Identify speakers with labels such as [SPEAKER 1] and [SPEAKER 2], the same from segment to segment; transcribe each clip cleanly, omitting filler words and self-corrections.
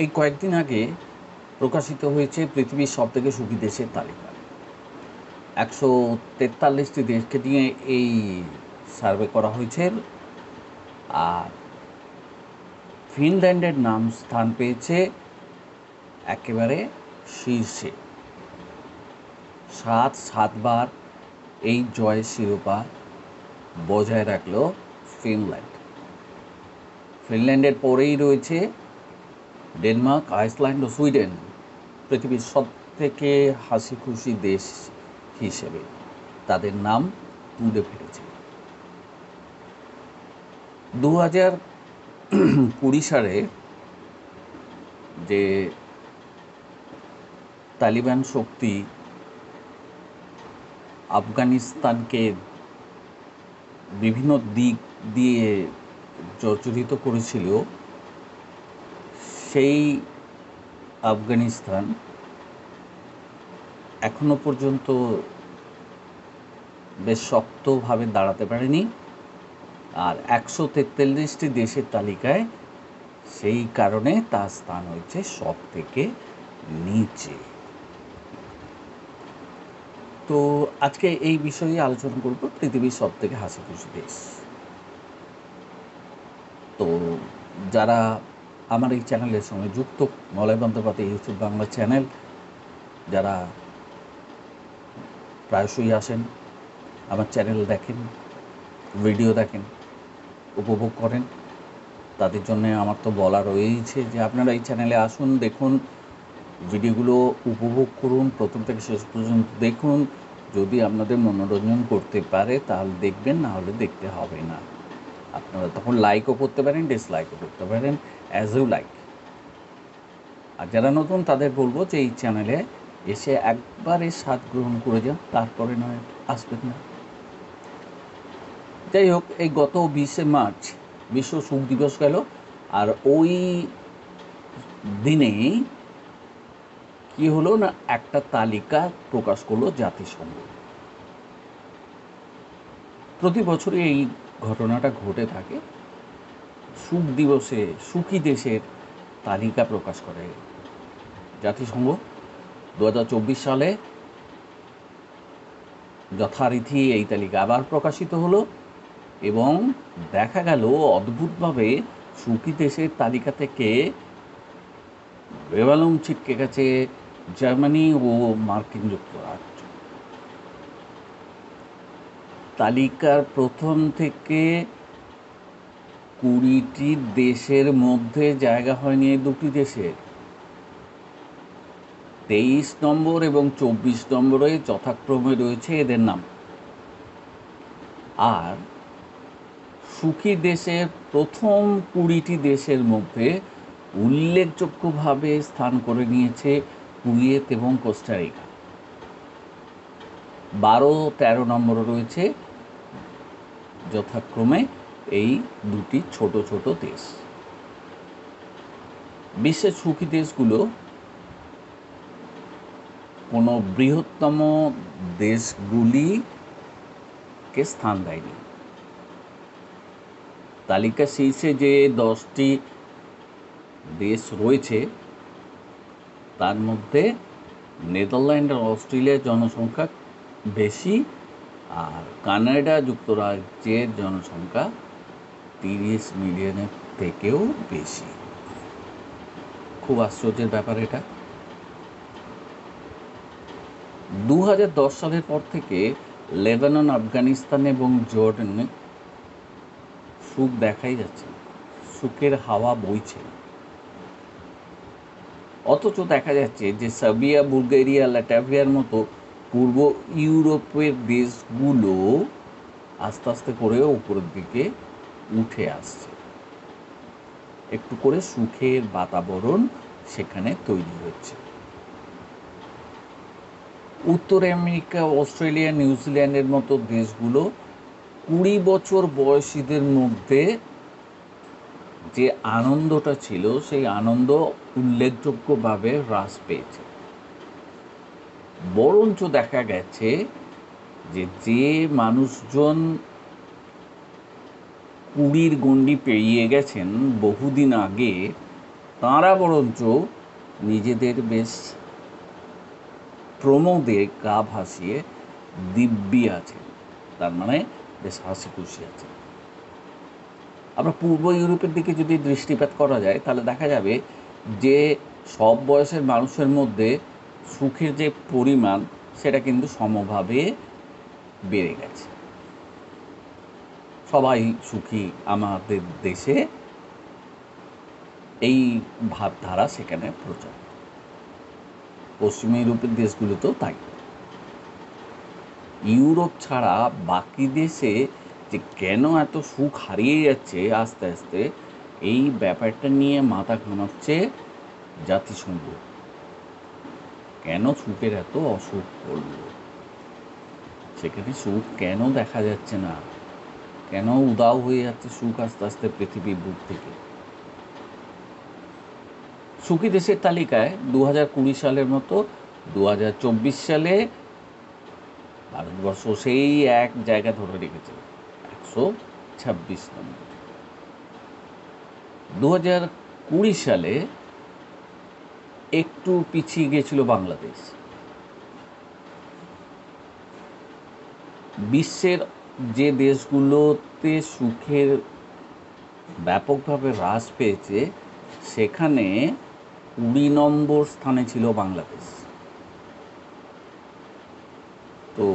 [SPEAKER 1] এই কয়েকদিন আগে প্রকাশিত হয়েছে পৃথিবীর সবথেকে সুখী দেশের তালিকা। 143টি দেশকে নিয়ে এই সার্ভে করা হয়েছে। আর ফিনল্যান্ডের নাম স্থান পেয়েছে একেবারে শীর্ষে। সাতবার এই জয়ের শিরোপা বজায় রাখল ফিনল্যান্ড। ফিনল্যান্ডের পরেই রয়েছে ডেনমার্ক, আইসল্যান্ড ও সুইডেন পৃথিবীর সবথেকে হাসি খুশি দেশ হিসেবে তাদের নাম তুলে ফেলেছে। 2020 সালে যে তালিবান শক্তি আফগানিস্তানকে বিভিন্ন দিক দিয়ে জর্জরিত করেছিল, সেই আফগানিস্তান এখনো পর্যন্ত বেশ শক্তভাবে দাঁড়াতে পারেনি। আর 143টি দেশের তালিকায় সেই কারণে তার স্থান হয়েছে সব থেকে নিচে। তো আজকে এই বিষয়ে আলোচনা করব, পৃথিবীর সব থেকে হাসি খুশি দেশ। তো যারা আমার এই চ্যানেলের সঙ্গে যুক্ত, মলয় বন্দ্যোপাধ্যায় ইউটিউব বাংলা চ্যানেল, যারা প্রায়শই আসেন, আমার চ্যানেল দেখেন, ভিডিও দেখেন, উপভোগ করেন, তাদের জন্য আমার তো বলা রয়েছে যে আপনারা এই চ্যানেলে আসুন, দেখুন, ভিডিওগুলো উপভোগ করুন, প্রথম থেকে শেষ পর্যন্ত দেখুন। যদি আপনাদের মনোরঞ্জন করতে পারে তাহলে দেখবেন, না হলে দেখতে হবে না। আপনারা তখন লাইকও করতে পারেন, ডিসলাইকও করতে পারেন, অ্যাজ ইউ লাইক। আর যারা নতুন তাদের বলবো যে এই চ্যানেলে এসে একবারে স্বাদ গ্রহণ করে যান, তারপরে নয় আসবেন না। যাই হোক, এই গত 20শে মার্চ বিশ্ব সুখ দিবস গেল। আর ওই দিনেই কি হলো না, একটা তালিকা প্রকাশ করলো জাতিসংঘ। প্রতি বছরই এই ঘটনাটা ঘটে থাকে। সুখ দিবসে সুখী দেশের তালিকা প্রকাশ করে জাতিসংঘ। 2024 সালে যথারীতি এই তালিকা আবার প্রকাশিত হলো এবং দেখা গেল অদ্ভুতভাবে সুখী দেশের তালিকা থেকে বেবালুম ছিটকে গেছে জার্মানি ও মার্কিন যুক্তরাষ্ট্র। তালিকার প্রথম থেকে 20টি দেশের মধ্যে জায়গা হয়নি এই দুটি দেশের। 23 নম্বর এবং 24 নম্বরে যথাক্রমে রয়েছে এদের নাম। আর সুখী দেশের প্রথম 20টি দেশের মধ্যে উল্লেখযোগ্যভাবে স্থান করে নিয়েছে কুয়েত এবং কোস্টারিকা। 12-13 নম্বরে রয়েছে যথাক্রমে এই দুটি ছোট ছোট দেশ। বিশ্বের সুখী দেশগুলো কোনো বৃহত্তম দেশগুলিকে স্থান দেয়নি। তালিকা শীর্ষে যে 10টি দেশ রয়েছে তার মধ্যে নেদারল্যান্ড আর অস্ট্রেলিয়ার জনসংখ্যা বেশি, আর কানাডা যুক্তরাজ্যের জনসংখ্যা 30 মিলিয়নের থেকেও বেশি। খুব আশ্চর্যের ব্যাপার এটা। 2010 সালের পর থেকে লেবানন, আফগানিস্তান এবং জর্ডানে সুখ দেখাই যাচ্ছে, সুখের হাওয়া বইছে। অথচ দেখা যাচ্ছে যে সার্বিয়া, বুলগেরিয়া, লাটভিয়ার মতো পূর্ব ইউরোপের দেশগুলো আস্তে আস্তে করে উপরের দিকে উঠে আসছে। একটু করে সুখের বাতাবরণ সেখানে তৈরি হচ্ছে। উত্তর আমেরিকা, অস্ট্রেলিয়া, নিউজিল্যান্ডের মতো দেশগুলো 20 বছর বয়সীদের মধ্যে যে আনন্দটা ছিল সেই আনন্দ উল্লেখযোগ্যভাবে হ্রাস পেয়েছে। বরঞ্চ দেখা গেছে যে মানুষজন 20-র গণ্ডি পেরিয়ে গেছেন বহুদিন আগে, তাঁরা বরঞ্চ নিজেদের বেশ প্রমোদে গা ভাসিয়ে দিব্যি আছেন, তার মানে বেশ হাসি খুশি আছে। আমরা পূর্ব ইউরোপের দিকে যদি দৃষ্টিপাত করা যায় তাহলে দেখা যাবে যে সব বয়সের মানুষের মধ্যে সুখের যে পরিমাণ সেটা কিন্তু সমভাবে বেড়ে গেছে। সবাই সুখী আমাদের দেশে, এই ভাবধারা সেখানে প্রচার। পশ্চিম ইউরোপের দেশগুলোতেও তাই। ইউরোপ ছাড়া বাকি দেশে যে কেন এত সুখ হারিয়ে যাচ্ছে আস্তে আস্তে, এই ব্যাপারটা নিয়ে মাথা ঘামাচ্ছে জাতিসংঘ। কেন সুখের এত অসুখ করল, সেখানে সুখ কেন দেখা যাচ্ছে না, কেন উদাও হয়ে যাচ্ছে সুখ আস্তে আস্তে পৃথিবীর বুক থেকে। সুখী দেশের তালিকায় 2020 সালের মতো 2024 সালে ভারতবর্ষ সেই এক জায়গা ধরে রেখেছে, 126 নম্বর। 2020 সালে একটু পিছিয়ে গিয়েছিল বাংলাদেশ। বিশ্বের যে দেশগুলোতে সুখের ব্যাপকভাবে হ্রাস পেয়েছে সেখানে 20 নম্বর স্থানে ছিল বাংলাদেশ। তো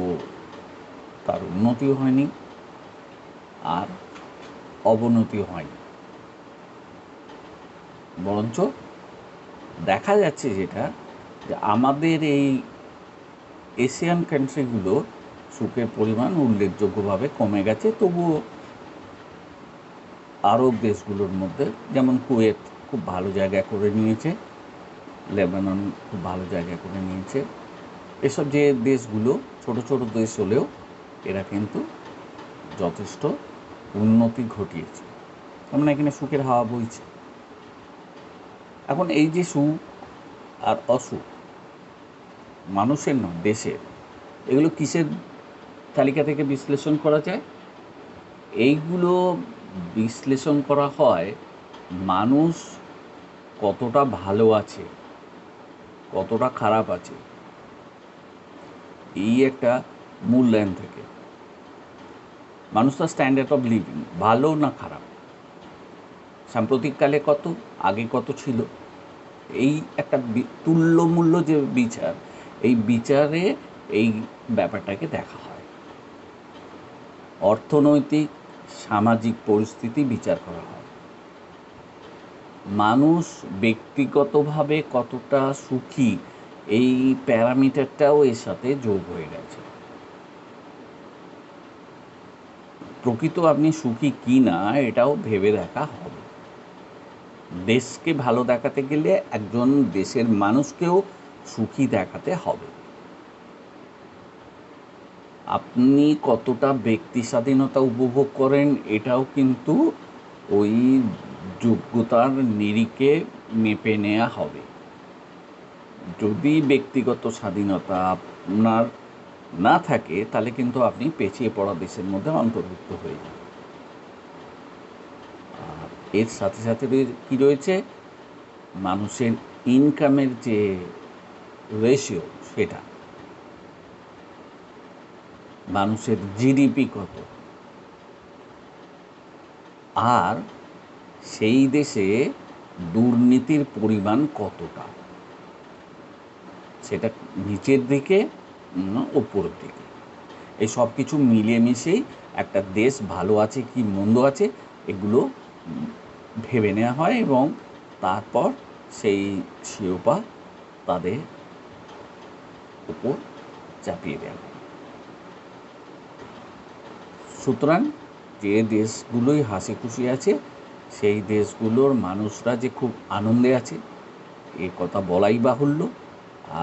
[SPEAKER 1] তার উন্নতিও হয়নি আর অবনতিও হয়নি, বরঞ্চ দেখা যাচ্ছে যেটা, যে আমাদের এই এশিয়ান কান্ট্রিগুলো সুখের পরিমাণ উল্লেখযোগ্যভাবে কমে গেছে। তবুও আরব দেশগুলোর মধ্যে যেমন কুয়েত খুব ভালো জায়গা করে নিয়েছে, লেবানন খুব ভালো জায়গা করে নিয়েছে, এসব যে দেশগুলো ছোট ছোট দেশ হলেও এরা কিন্তু যথেষ্ট উন্নতি ঘটিয়েছে। মানে এখানে সুখের হাওয়া বইছে। এখন এই যে সুখ আর অসুখ মানুষের নয়, দেশের, এগুলো কিসের তালিকা থেকে বিশ্লেষণ করা যায়? এইগুলো বিশ্লেষণ করা হয় মানুষ কতটা ভালো আছে, কতটা খারাপ আছে, এই একটা মূল্যায়ন থেকে। মানুষের স্ট্যান্ডার্ড অফ লিভিং ভালো না খারাপ, সাম্প্রতিককালে কত, আগে কত ছিল, এই একটা তুল্যমূল্য যে বিচার, এই বিচারে এই ব্যাপারটাকে দেখা হয়। অর্থনৈতিক সামাজিক পরিস্থিতি বিচার করা হয়। মানুষ ব্যক্তিগতভাবে কতটা সুখী, এই প্যারামিটারটাও এর সাথে যোগ হয়ে গেছে। প্রকৃত আপনি সুখী কি না এটাও ভেবে দেখা হবে। দেশকে ভালো দেখাতে গেলে একজন দেশের মানুষকেও সুখী দেখাতে হবে। আপনি কতটা ব্যক্তি স্বাধীনতা উপভোগ করেন এটাও কিন্তু ওই যোগ্যতার নিরিখে মেপে নেওয়া হবে। যদি ব্যক্তিগত স্বাধীনতা আপনার না থাকে তাহলে কিন্তু আপনি পেছিয়ে পড়া দেশের মধ্যে অন্তর্ভুক্ত হয়ে যান। আর এর সাথে সাথে কি রয়েছে, মানুষের ইনকামের যে রেশিও, সেটা, মানুষের জিডিপি কত, আর সেই দেশে দুর্নীতির পরিমাণ কতটা, সেটা নিচের দিকে না ওপরের দিকে, এই সব কিছু মিলেমিশেই একটা দেশ ভালো আছে কি মন্দ আছে এগুলো ভেবে নেওয়া হয় এবং তারপর সেই শিরোপা তাদের উপর চাপিয়ে দেওয়া হয়। সুতরাং যে দেশগুলোই হাসি খুশি আছে সেই দেশগুলোর মানুষরা যে খুব আনন্দে আছে এ কথা বলাই বাহুল্য।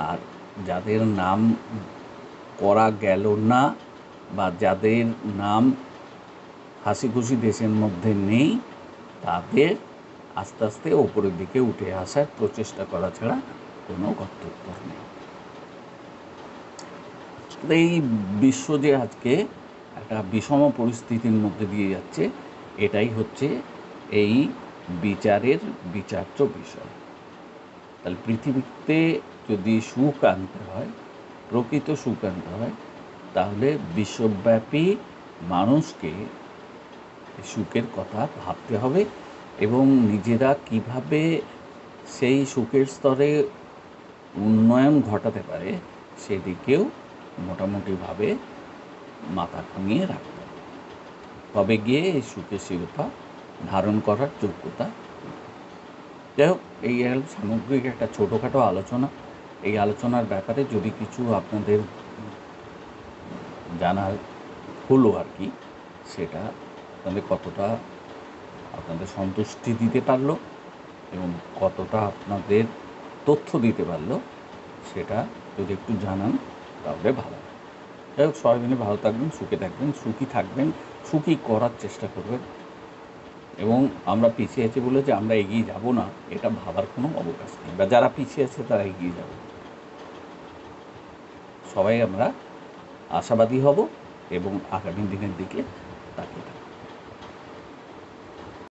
[SPEAKER 1] আর যাদের নাম করা গেল না বা যাদের নাম হাসি খুশি দেশের মধ্যে নেই, তাদের আস্তে আস্তে ওপরের দিকে উঠে আসার প্রচেষ্টা করা ছাড়া কোনো কর্তব্য নেই। এই বিশ্ব যে আজকে একটা বিষম পরিস্থিতির মধ্যে দিয়ে যাচ্ছে, এটাই হচ্ছে এই বিচারের বিচার্য বিষয়। তাহলে পৃথিবীতে যদি সুখ আনতে হয়, প্রকৃত সুখ আনতে হয়, তাহলে বিশ্বব্যাপী মানুষকে সুখের কথা ভাবতে হবে এবং নিজেরা কিভাবে সেই সুখের স্তরে উন্নয়ন ঘটাতে পারে সেদিকেও মোটামুটিভাবে মাথা ঘামিয়ে রাখতে হবে। তবে গিয়ে এই সুখের শিরোপা ধারণ করার যোগ্যতা। যাই হোক, এই হল সামগ্রিক একটা ছোটোখাটো আলোচনা। এই আলোচনার ব্যাপারে যদি কিছু আপনাদের জানার হলো আর কি, সেটা আপনাদের কতটা আপনাদের সন্তুষ্টি দিতে পারলো এবং কতটা আপনাদের তথ্য দিতে পারলো, সেটা যদি একটু জানান তাহলে ভালো হয়। যাই হোক, সবাই মিলে ভালো থাকবেন, সুখে থাকবেন, সুখী থাকবেন, সুখী করার চেষ্টা করবেন। এবং আমরা পিছিয়ে আছি বলে যে আমরা এগিয়ে যাব না, এটা ভাবার কোনো অবকাশ নেই, বা যারা পিছিয়ে আছে তারা এগিয়ে যাবে। সবাই আমরা আশাবাদী হব এবং আগামী দিনের দিকে তাকিয়ে থাকব।